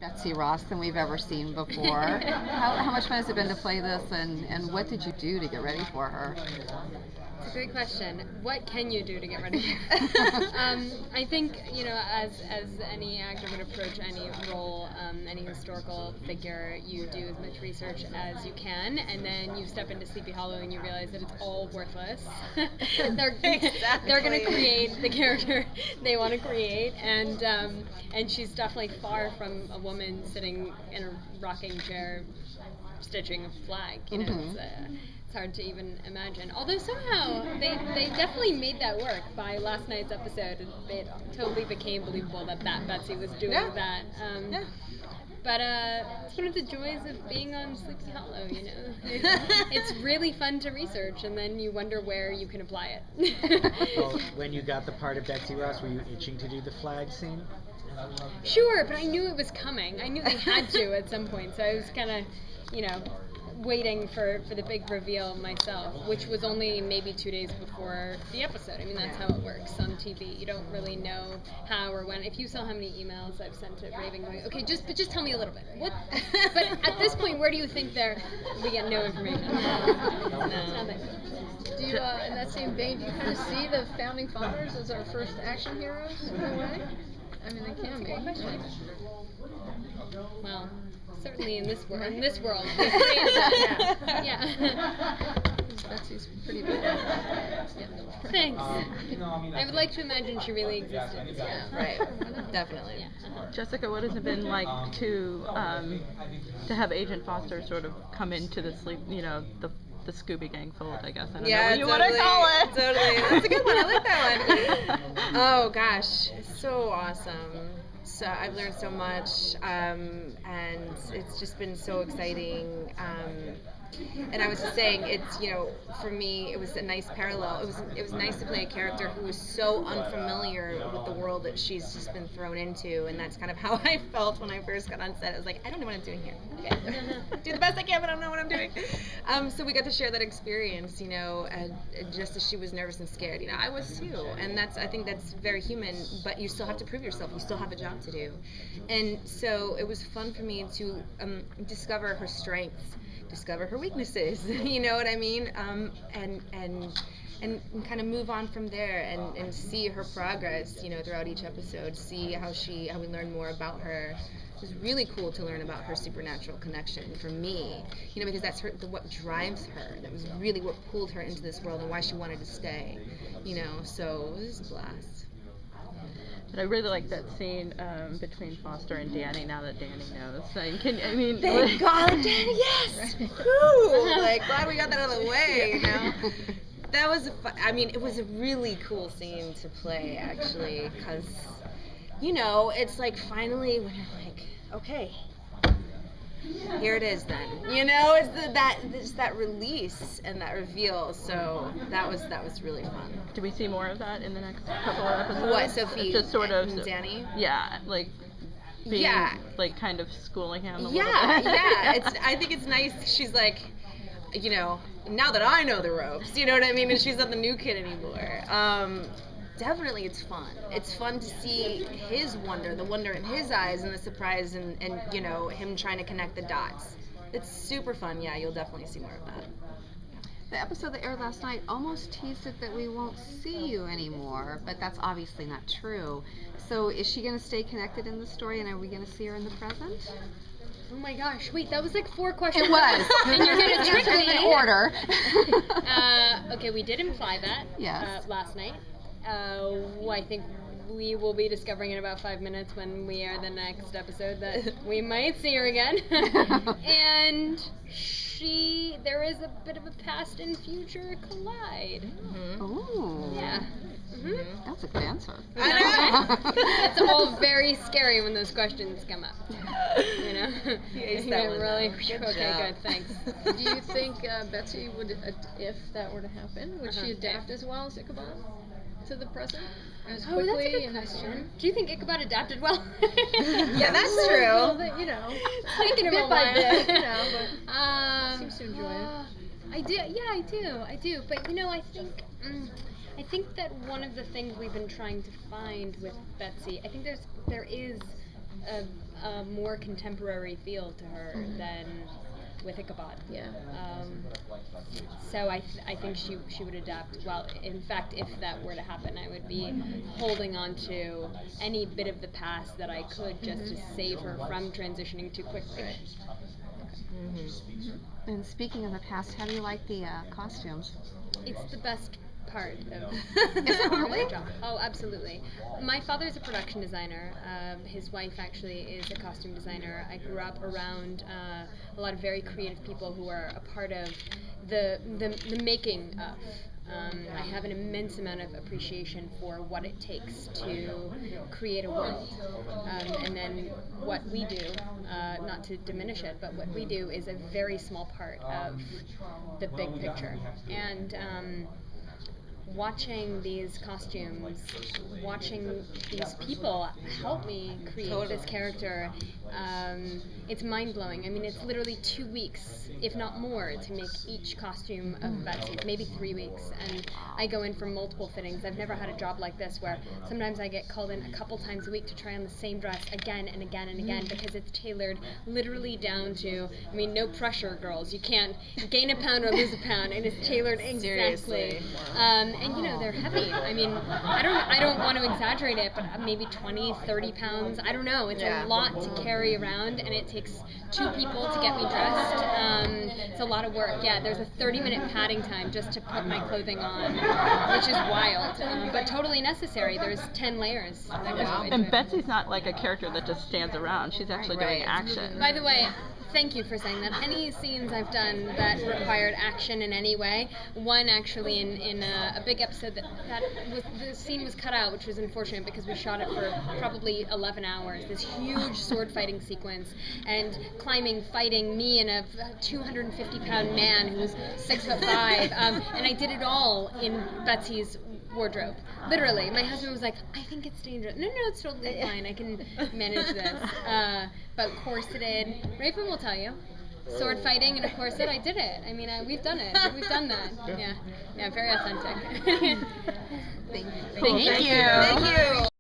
Betsy Ross than we've ever seen before. How much fun has it been to play this, and what did you do to get ready for her? It's a great question. What can you do to get ready? I think, as any actor would approach any role, any historical figure, you do as much research as you can, and then you step into Sleepy Hollow and you realize that it's all worthless. They're going to create the character they want to create, and she's definitely far from a woman sitting in a rocking chair stitching a flag. It's hard to even imagine. Although somehow they definitely made that work by last night's episode. It totally became believable that Betsy was doing that. But it's one of the joys of being on Sleepy Hollow, It's really fun to research, and then you wonder where you can apply it. Well, when you got the part of Betsy Ross, were you itching to do the flag scene? Sure, but I knew it was coming. I knew they had to at some point, so I was kind of, waiting for the big reveal myself, which was only maybe 2 days before the episode. I mean, that's how it works on TV. You don't really know how or when. If you saw how many emails I've sent to Raven going, okay, just tell me a little bit. What? But at this point, where do you think we get no information? Nothing. Do you, in that same vein, do you kind of see the founding fathers as our first action heroes in a way? I mean, they can be. Well, certainly in this world. Yeah. Betsy's pretty bad. Thanks. I would like to imagine she really existed. Yeah, right. Definitely. Yeah. Jessica, what has it been like to have Agent Foster sort of come into the the Scooby Gang fold, I guess. I don't know what you want to call it. Totally. That's a good one. I like that one. Oh, gosh. It's so awesome. So I've learned so much, and it's just been so exciting. And I was just saying, it's, for me, it was a nice parallel. It was nice to play a character who was so unfamiliar with the world that she's just been thrown into, and that's kind of how I felt when I first got on set. I was like, I don't know what I'm doing here. Okay. Do the best I can, but I don't know what I'm doing. So we got to share that experience, and just as she was nervous and scared, I was too. And I think that's very human, but you still have to prove yourself. You still have a job to do. And so it was fun for me to discover her strengths, discover her weaknesses, you know what I mean? And kind of move on from there and see her progress, throughout each episode, see how we learn more about her. It was really cool to learn about her supernatural connection for me, because that's what drives her. That was really what pulled her into this world and why she wanted to stay, so it was a blast. But I really like that scene between Foster and Danny. Now that Danny knows, thank God, Danny, yes. Woo! Glad we got that out of the way. That was it was a really cool scene to play, actually, because it's like finally when you're like, okay, here it is then. It's that release and that reveal. So that was really fun. Do we see more of that in the next couple of episodes? What, Sophie? Just sort of and Danny? Yeah, being, kind of schooling him a little bit. I think it's nice. She's like, now that I know the ropes, you know what I mean? And she's not the new kid anymore. Definitely it's fun. It's fun to see his wonder, the wonder in his eyes and the surprise and him trying to connect the dots. It's super fun. Yeah, you'll definitely see more of that. The episode that aired last night almost teased it that we won't see you anymore, but that's obviously not true. So is she going to stay connected in the story, and are we going to see her in the present? Oh my gosh, wait, that was like 4 questions. It was. And you're going to trick me. In order. Okay, we did imply that last night. I think we will be discovering in about 5 minutes when we air the next episode that we might see her again. And there is a bit of a past and future collide. Mm-hmm. Ooh. Yeah. Mm-hmm. That's a good answer. It's all very scary when those questions come up. Really. Okay, good. Thanks. Do you think Betsy would, if that were to happen, would she adapt as well as Ichabod to the present? As quickly? Oh, that's a good question. Do you think Ichabod adapted well? Yeah, that's true. Well, Thinking bit about by bit, but seems to enjoy it. I do. Yeah, I do. But I think that one of the things we've been trying to find with Betsy, I think there is a more contemporary feel to her than with Ichabod. Yeah. So I think she would adapt well. In fact, if that were to happen, I would be holding on to any bit of the past that I could just to save her from transitioning too quickly. And speaking of the past, how do you like the costumes? It's the best part of Is it really? my job. Oh, absolutely. My father's a production designer. His wife actually is a costume designer. I grew up around a lot of very creative people who are a part of the making of. I have an immense amount of appreciation for what it takes to create a world. And then what we do, not to diminish it, but what we do is a very small part of the big picture. And watching these costumes, watching these people help me create this character, it's mind-blowing. I mean, it's literally 2 weeks, if not more, to make each costume of Betsy, maybe 3 weeks. And I go in for multiple fittings. I've never had a job like this where sometimes I get called in a couple times a week to try on the same dress again and again and again because it's tailored literally down to, I mean, no pressure, girls. You can't gain a pound or lose a pound, and it's tailored exactly. And you know, they're heavy. I mean, I don't want to exaggerate it, but maybe 20, 30 pounds. I don't know. It's a lot to carry around, and it takes 2 people to get me dressed. It's a lot of work. Yeah, there's a 30-minute padding time just to put my clothing on, which is wild, but totally necessary. There's 10 layers that go into And it. Betsy's not like a character that just stands around. She's actually doing action. By the way, thank you for saying that. Any scenes I've done that required action in any way, one actually in a big episode that was, the scene was cut out, which was unfortunate because we shot it for probably 11 hours. This huge sword fighting sequence and climbing, fighting me and a 250-pound man who's 6'5", and I did it all in Betsy's wardrobe. Literally, my husband was like, "I think it's dangerous." No, it's totally fine. I can manage this. But corseted, Raven will tell you. Sword fighting in a corset, I did it. I mean, we've done it. We've done that. Yeah, very authentic. Thank you. Thank you.